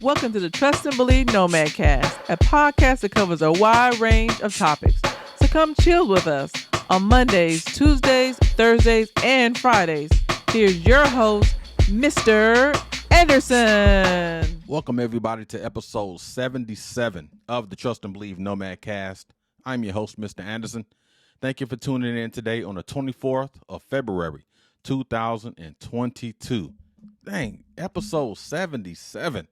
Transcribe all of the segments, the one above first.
Welcome to the Trust and Believe NOMADCAST, a podcast that covers a wide range of topics. So come chill with us on Mondays, Tuesdays, Thursdays, and Fridays. Here's your host, Mr. Anderson. Welcome, everybody, to episode 77 of the Trust and Believe NOMADCAST. I'm your host, Mr. Anderson. Thank you for tuning in today on the 24th of February, 2022. Dang, episode 77.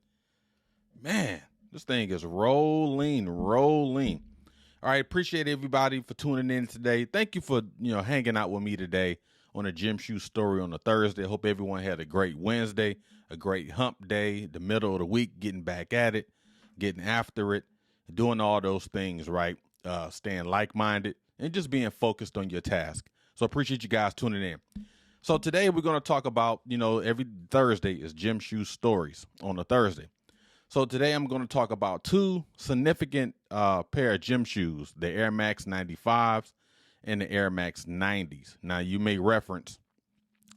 Man, this thing is rolling. All right, appreciate everybody for tuning in today. Thank you for, hanging out with me today on a Gym Shoe Story on a Thursday. Hope everyone had a great Wednesday, a great hump day, the middle of the week, getting back at it, getting after it, doing all those things, right? Staying like-minded and just being focused on your task. So appreciate you guys tuning in. So today we're going to talk about, every Thursday is Gym Shoe Stories on a Thursday. So today I'm going to talk about two significant pair of gym shoes, the Air Max 95s and the Air Max 90s. Now, you may reference,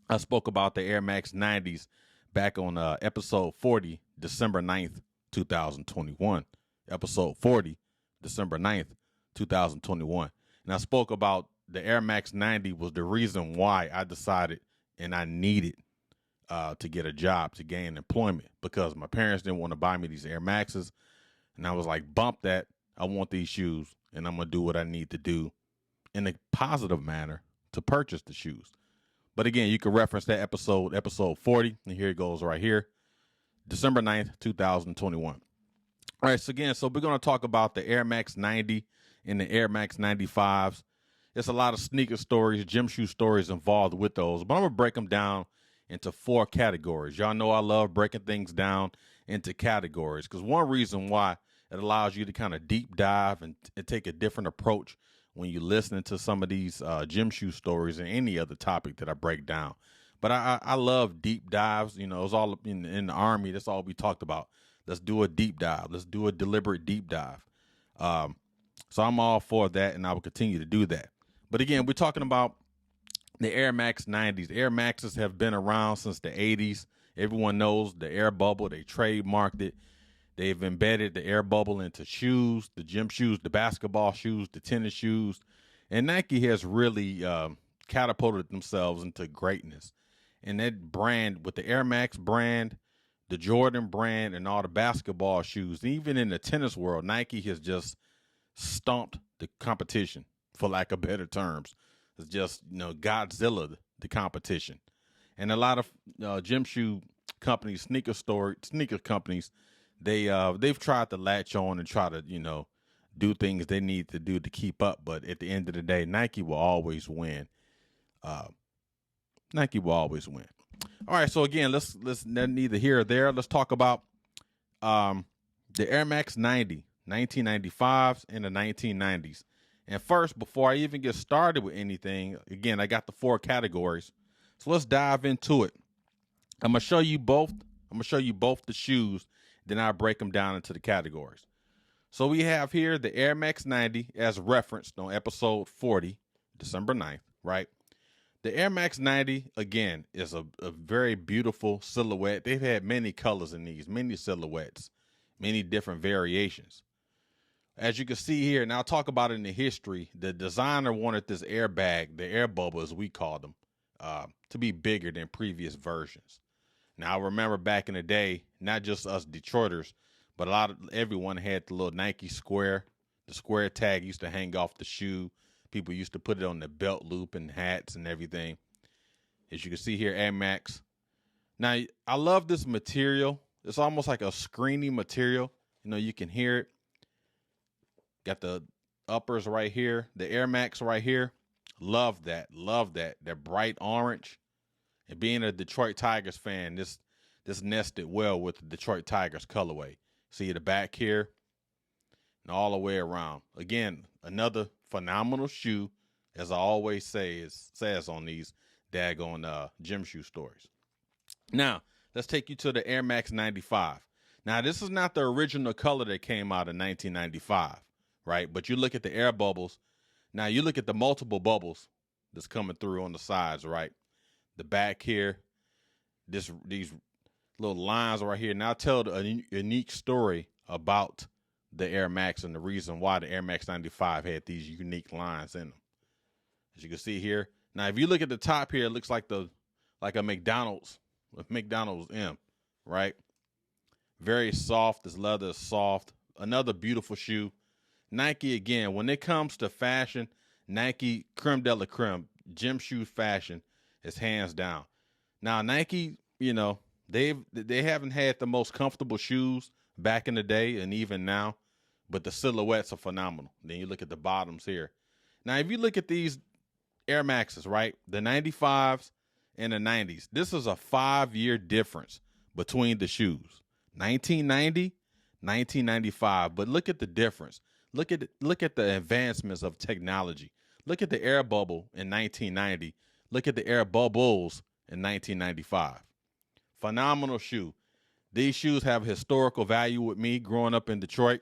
I spoke about the Air Max 90s back on episode 40, December 9th, 2021. Episode 40, December 9th, 2021. And I spoke about the Air Max 90 was the reason why I decided and I needed to get a job, to gain employment, because my parents didn't want to buy me these Air Maxes. And I was like, bump that. I want these shoes, and I'm going to do what I need to do in a positive manner to purchase the shoes. But again, you can reference that episode 40, and here it goes right here, December 9th, 2021. All right, so we're going to talk about the Air Max 90 and the Air Max 95s. There's a lot of sneaker stories, gym shoe stories involved with those, but I'm going to break them down into four categories. Y'all know I love breaking things down into categories, because one reason why it allows you to kind of deep dive and take a different approach when you're listening to some of these gym shoe stories and any other topic that I break down. But I love deep dives. It's all in the Army. That's all we talked about. Let's do a deep dive. Let's do a deliberate deep dive. So I'm all for that, and I will continue to do that. But again, we're talking about the Air Max 90s. Air Maxes have been around since the 80s. Everyone knows the air bubble. They trademarked it. They've embedded the air bubble into shoes, the gym shoes, the basketball shoes, the tennis shoes. And Nike has really catapulted themselves into greatness. And that brand, with the Air Max brand, the Jordan brand, and all the basketball shoes, even in the tennis world, Nike has just stomped the competition, for lack of better terms. It's just, Godzilla, the competition. And a lot of gym shoe companies, sneaker companies, they've tried to latch on and try to, do things they need to do to keep up. But at the end of the day, Nike will always win. Nike will always win. All right, so again, let's neither here or there. Let's talk about the Air Max 90, 1995s and the 1990s. And first, before I even get started with anything, again, I got the four categories. So let's dive into it. I'm going to show you both. I'm going to show you both the shoes. Then I'll break them down into the categories. So we have here the Air Max 90 as referenced on episode 40, December 9th, right? The Air Max 90, again, is a very beautiful silhouette. They've had many colors in these, many silhouettes, many different variations. As you can see here, and I'll talk about it in the history, the designer wanted this airbag, the air bubble as we call them, to be bigger than previous versions. Now, I remember back in the day, not just us Detroiters, but everyone had the little Nike square. The square tag used to hang off the shoe. People used to put it on the belt loop and hats and everything. As you can see here, Air Max. Now, I love this material. It's almost like a screeny material. You can hear it. Got the uppers right here, the Air Max right here. Love that. That bright orange. And being a Detroit Tigers fan, this nested well with the Detroit Tigers colorway. See the back here and all the way around. Again, another phenomenal shoe, as I always says on these daggone gym shoe stories. Now, let's take you to the Air Max 95. Now, this is not the original color that came out in 1995. Right? But you look at the air bubbles. Now you look at the multiple bubbles that's coming through on the sides, right? The back here, these little lines right here. Now I'll tell a unique story about the Air Max and the reason why the Air Max 95 had these unique lines in them. As you can see here. Now, if you look at the top here, it looks like a McDonald's M, right? Very soft. This leather is soft. Another beautiful shoe. Nike, again, when it comes to fashion, Nike, creme de la creme, gym shoe fashion is hands down. Now, Nike, they haven't had the most comfortable shoes back in the day and even now, but the silhouettes are phenomenal. Then you look at the bottoms here. Now, if you look at these Air Maxes, right, the 95s and the 90s, this is a 5-year difference between the shoes. 1990, 1995. But look at the difference. Look at the advancements of technology. Look at the air bubble in 1990. Look at the air bubbles in 1995. Phenomenal shoe. These shoes have historical value with me growing up in Detroit.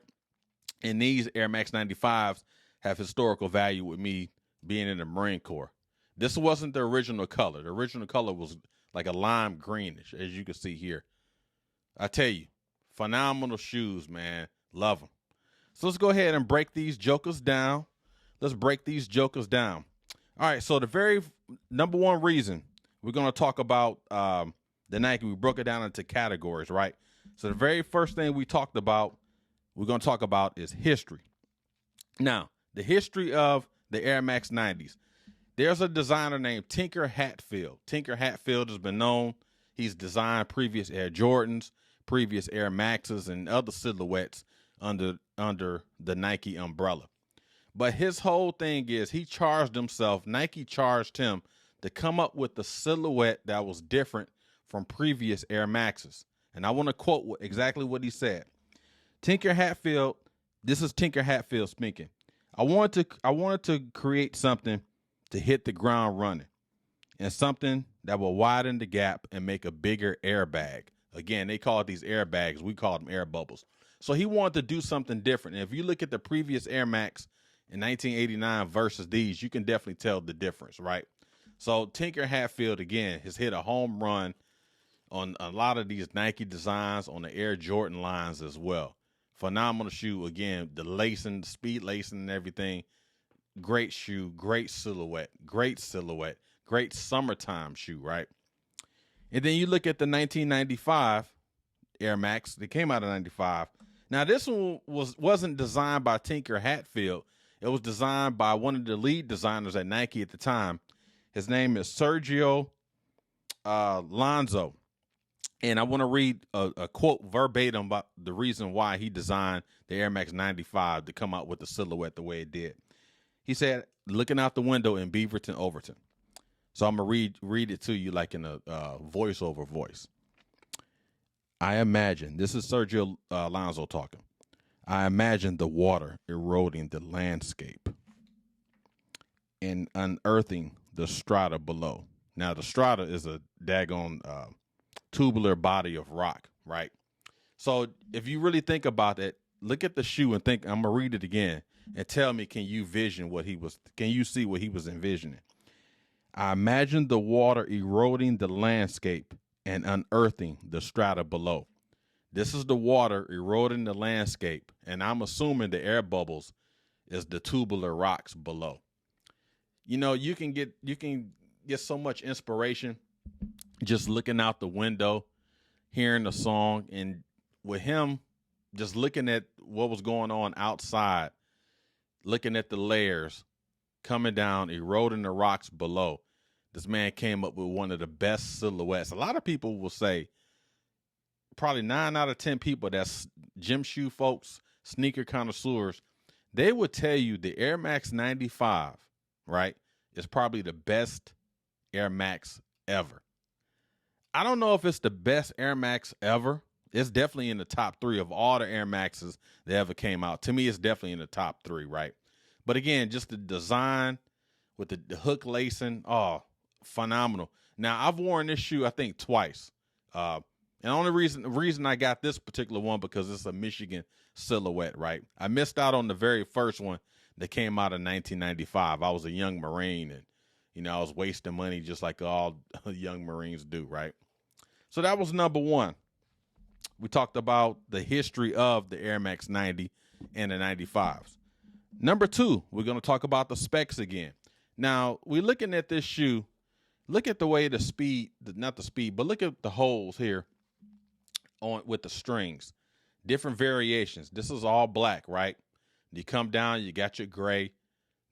And these Air Max 95s have historical value with me being in the Marine Corps. This wasn't the original color. The original color was like a lime greenish, as you can see here. I tell you, phenomenal shoes, man. Love them. So let's go ahead and break these jokers down. Let's break these jokers down. All right, so the very number one reason we're going to talk about the Nike, we broke it down into categories, right? So the very first thing we're going to talk about is history. Now, the history of the Air Max 90s. There's a designer named Tinker Hatfield. Tinker Hatfield has been known. He's designed previous Air Jordans, previous Air Maxes, and other silhouettes under the Nike umbrella. But his whole thing is Nike charged him to come up with the silhouette that was different from previous Air Maxes. And I want to quote exactly what he said. Tinker Hatfield, this is Tinker Hatfield speaking. I wanted to create something to hit the ground running and something that will widen the gap and make a bigger airbag. Again, they call it these airbags. We call them air bubbles. So he wanted to do something different. And if you look at the previous Air Max in 1989 versus these, you can definitely tell the difference, right? So Tinker Hatfield, again, has hit a home run on a lot of these Nike designs on the Air Jordan lines as well. Phenomenal shoe. Again, the lacing, the speed lacing and everything. Great shoe, great silhouette, great summertime shoe, right? And then you look at the 1995 Air Max. They came out of 95. Now, this one wasn't designed by Tinker Hatfield. It was designed by one of the lead designers at Nike at the time. His name is Sergio Lanzo. And I want to read a quote verbatim about the reason why he designed the Air Max 95 to come out with the silhouette the way it did. He said, looking out the window in Beaverton, Overton. So I'm going to read it to you like in a voiceover voice. I imagine, this is Sergio Alonso talking. I imagine the water eroding the landscape and unearthing the strata below. Now, the strata is a daggone tubular body of rock, right? So if you really think about it, look at the shoe and think, I'm going to read it again and tell me, can you see what he was envisioning? I imagine the water eroding the landscape and unearthing the strata below. This is the water eroding the landscape, and I'm assuming the air bubbles is the tubular rocks below. You can get so much inspiration just looking out the window, hearing the song, and with him just looking at what was going on outside, looking at the layers coming down, eroding the rocks below. This man came up with one of the best silhouettes. A lot of people will say, probably 9 out of 10 people that's gym shoe folks, sneaker connoisseurs, they would tell you the Air Max 95, right, is probably the best Air Max ever. I don't know if it's the best Air Max ever. It's definitely in the top 3 of all the Air Maxes that ever came out. To me, it's definitely in the top 3, right? But again, just the design with the hook lacing, phenomenal. Now, I've worn this shoe, I think, twice. And the only reason I got this particular one because it's a Michigan silhouette, right? I missed out on the very first one that came out in 1995. I was a young Marine, and I was wasting money just like all young Marines do, right? So that was number one. We talked about the history of the Air Max 90 and the 95s. Number 2, we're going to talk about the specs again. Now, we're looking at this shoe. Look at the way the speed, not the speed, but look at the holes here on with the strings. Different variations. This is all black, right? You come down, you got your gray,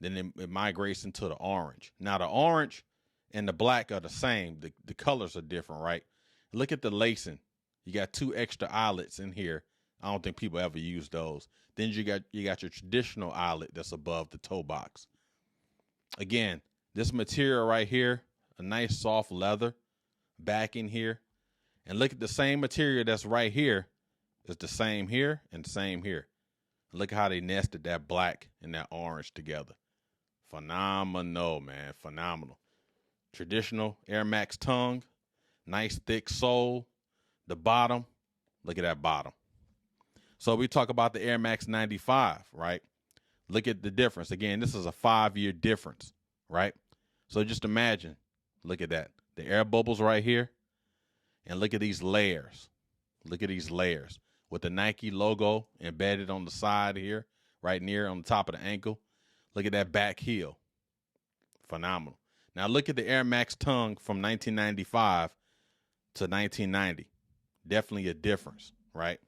then it migrates into the orange. Now, the orange and the black are the same. The colors are different, right? Look at the lacing. You got 2 extra eyelets in here. I don't think people ever use those. Then you got your traditional eyelet that's above the toe box. Again, this material right here, a nice soft leather backing here. And look at the same material that's right here is the same here and the same here. Look at how they nested that black and that orange together. Phenomenal, man. Phenomenal. Traditional Air Max tongue. Nice thick sole. The bottom. Look at that bottom. So we talk about the Air Max 95, right? Look at the difference. Again, this is a 5-year difference, right? So just imagine. Look at that. The air bubbles right here. And look at these layers. Look at these layers. With the Nike logo embedded on the side here, right near on the top of the ankle. Look at that back heel. Phenomenal. Now look at the Air Max tongue from 1995 to 1990. Definitely a difference, right?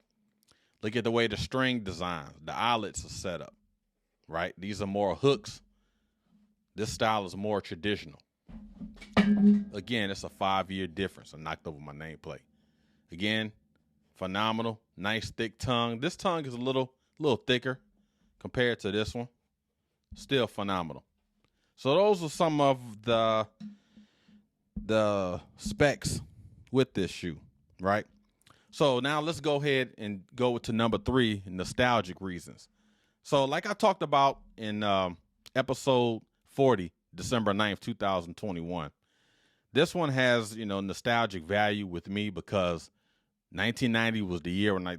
Look at the way the string designs, the eyelets are set up, right? These are more hooks. This style is more traditional. Again, it's a 5-year difference. I knocked over my nameplate. Again, phenomenal. Nice thick tongue. This tongue is a little thicker compared to this one. Still phenomenal. So those are some of the specs with this shoe, right? So now let's go ahead and go to number 3, nostalgic reasons. So like I talked about in episode 40, December 9th, 2021, this one has, nostalgic value with me because 1990 was the year when I,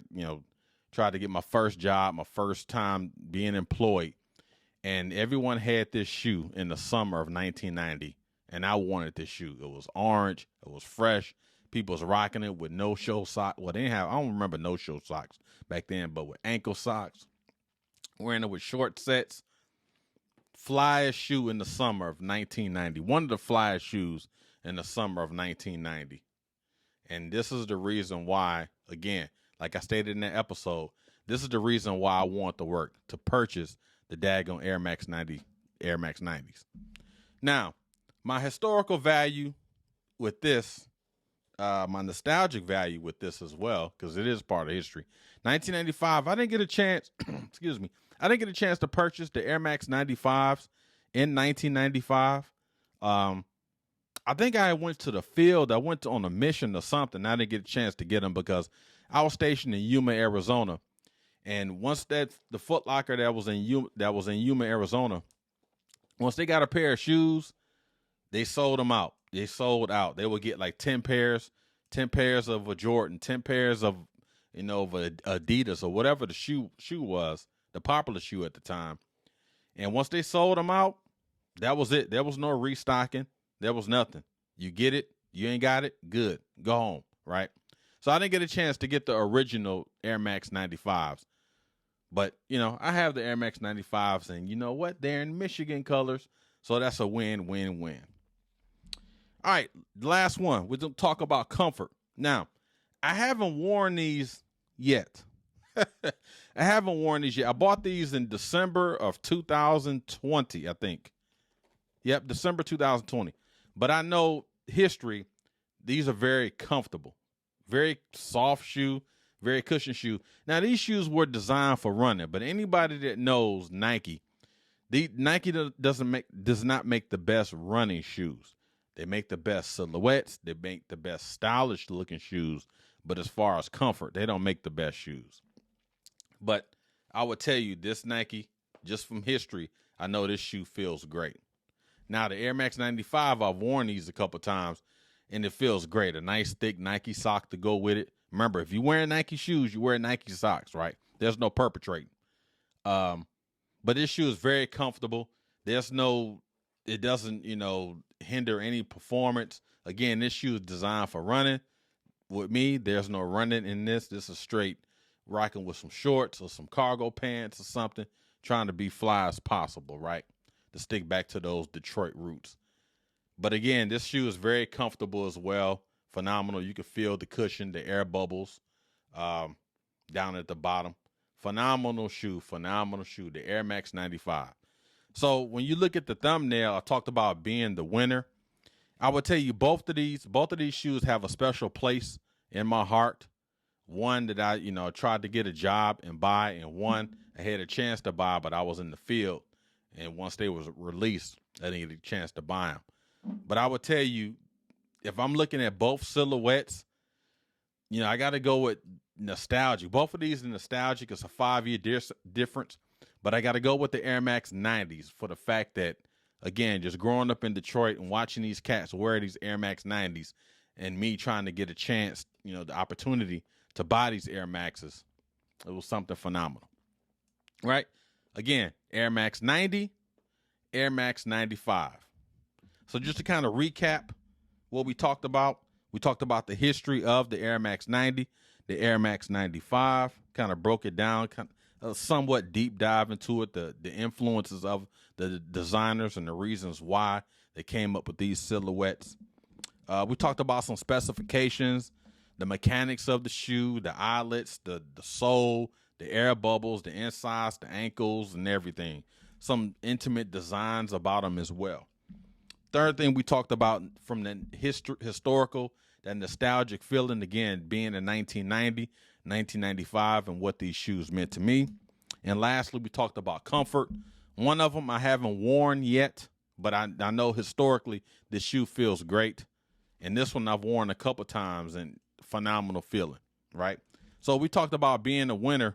tried to get my first job, my first time being employed. And everyone had this shoe in the summer of 1990. And I wanted this shoe. It was orange. It was fresh. People was rocking it with no-show socks. Well, I don't remember no-show socks back then, but with ankle socks. Wearing it with short sets. Flyest shoe in the summer of 1990. One of the flyest shoes in the summer of 1990. And this is the reason why, again, like I stated in that episode, this is the reason why I want to work, to purchase the daggone Air Max 90, Air Max 90s. Now, my historical value with this, my nostalgic value with this as well, because it is part of history. 1995, I didn't get a chance, excuse me, I didn't get a chance to purchase the Air Max 95s in 1995. I think I went to the field. I went on a mission or something. I didn't get a chance to get them because I was stationed in Yuma, Arizona. And once the Foot Locker that was in Yuma, Arizona, once they got a pair of shoes, they sold them out. They sold out. They would get like 10 pairs of a Jordan, 10 pairs of, of a Adidas or whatever the shoe was, the popular shoe at the time. And once they sold them out, that was it. There was no restocking. There was nothing. You get it. You ain't got it. Good. Go home. Right. So I didn't get a chance to get the original Air Max 95s. But, I have the Air Max 95s, and you know what? They're in Michigan colors, so that's a win-win-win. All right, last one. We're going to talk about comfort. Now, I haven't worn these yet. I bought these in December of 2020, I think. Yep, December 2020. But I know history, these are very comfortable. Very soft shoe. Very cushion shoe. Now, these shoes were designed for running, but anybody that knows Nike, Nike does not make the best running shoes. They make the best silhouettes. They make the best stylish looking shoes. But as far as comfort, they don't make the best shoes. But I would tell you, this Nike, just from history, I know this shoe feels great. Now, the Air Max 95, I've worn these a couple times, and it feels great. A nice thick Nike sock to go with it. Remember, if you're wearing Nike shoes, you wear Nike socks, right? There's no perpetrating. But this shoe is very comfortable. It doesn't, hinder any performance. Again, this shoe is designed for running. with me, there's no running in this. This is straight rocking with some shorts or some cargo pants or something, trying to be fly as possible, right? To stick back to those Detroit roots. But again, this shoe is very comfortable as well. Phenomenal. You can feel the cushion, the air bubbles down at the bottom. Phenomenal shoe, the Air Max 95. So when you look at the thumbnail, I talked about being the winner. I would tell you both of these shoes have a special place in my heart. One that I, tried to get a job and buy, and one I had a chance to buy, but I was in the field. And once they was released, I didn't get a chance to buy them. But I would tell you, if I'm looking at both silhouettes, I got to go with nostalgic. Both of these are nostalgic. It's a 5-year difference. But I got to go with the Air Max 90s for the fact that, again, just growing up in Detroit and watching these cats wear these Air Max 90s and me trying to get a chance, the opportunity to buy these Air Maxes, it was something phenomenal, right? Again, Air Max 90, Air Max 95. So just to kind of recap what we talked about the history of the Air Max 90, the Air Max 95, kind of broke it down, somewhat deep dive into it, the influences of the designers and the reasons why they came up with these silhouettes. We talked about some specifications, the mechanics of the shoe, the eyelets, the sole, the air bubbles, the insides, the ankles, and everything. Some intimate designs about them as well. Third thing we talked about from the historical, that nostalgic feeling, again, being in 1990, 1995, and what these shoes meant to me. And lastly, we talked about comfort. One of them I haven't worn yet, but I know historically this shoe feels great. And this one I've worn a couple times and phenomenal feeling, right? So we talked about being a winner.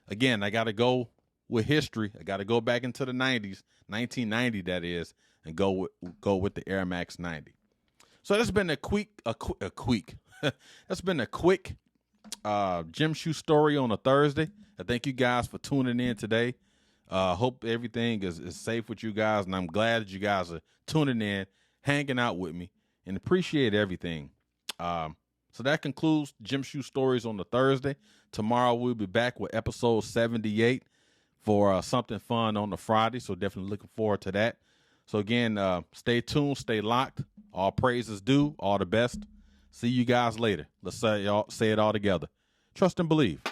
Again, I got to go with history. I got to go back into the 90s, 1990 that is, and go with the Air Max 90. So that's been a quick that's been a quick gym shoe story on a Thursday. I thank you guys for tuning in today. Hope everything is safe with you guys, and I'm glad that you guys are tuning in, hanging out with me, and appreciate everything. So that concludes Gym Shoe Stories on the Thursday. Tomorrow we'll be back with episode 78 for something fun on the Friday. So definitely looking forward to that. So again, stay tuned, stay locked. All praises due, all the best. See you guys later. Let's say it all together. Trust and believe.